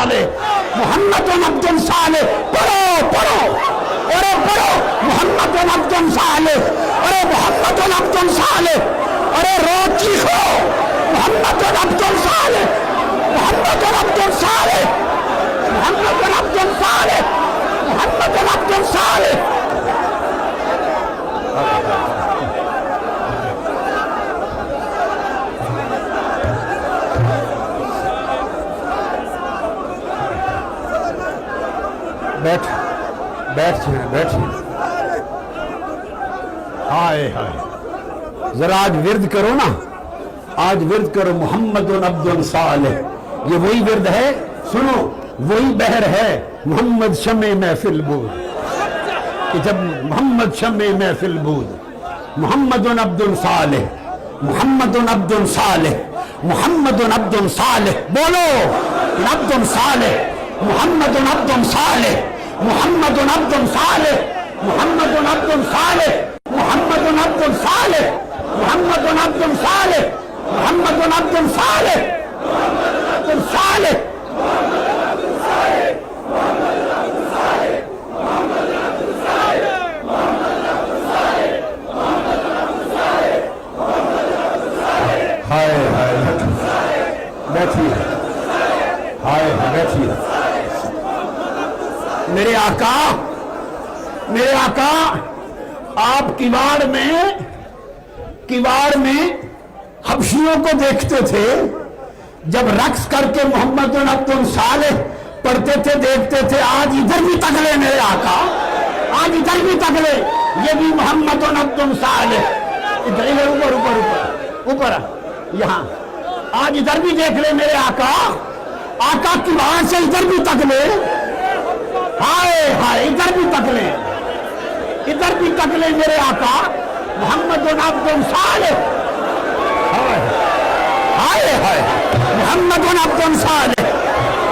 صالح محمد عبد صالح پڑھو پڑھو ارے پڑھو محمد عبد صالح ارے محمد عبد صالح ارے رو چیخو محمد عبد صالح محمد عبد صالح محمد عبد صالح محمد عبد صالح بیٹھ ہائے ہائے ذرا آج ورد کرو نا آج ورد کرو محمد عبد صالح یہ وہی ورد ہے سنو وہی بہر ہے محمد شمع محفل بود کہ جب محمد شمع محفل بود محمد عبد صالح محمد عبد صالح محمد عبد صالح بولو عبد صالح محمد عبد صالح محمد عبد صالح محمد عبد صالح محمد عبد صالح محمد عبد صالح محمد عبد صالح عبد صالح ہائے ہائے بیٹھیے ہائے بیٹھیے میرے آقا آپ کیواڑ میں حبشیوں کو دیکھتے تھے جب رقص کر کے محمد عبد صالح پڑھتے تھے دیکھتے تھے آج ادھر بھی تکلے میرے آقا آج ادھر بھی تکلے یہ بھی محمد عبد صالح ادھر اوپر اوپر اوپر اوپر یہاں آج ادھر بھی دیکھ لے میرے آقا کیواڑ سے ادھر بھی تکلے ہائے ہائے ادھر بھی تکلے میرے آقا محمد عبد صالح ہائے ہائے محمد عبد صالح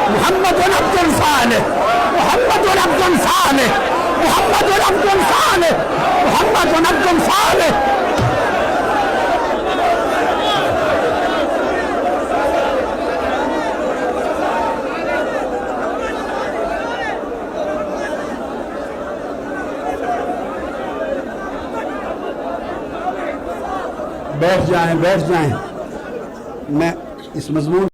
محمد عبد صالح محمد عبد صالح محمد عبد صالح محمد عبد صالح بیٹھ جائیں میں اس مضمون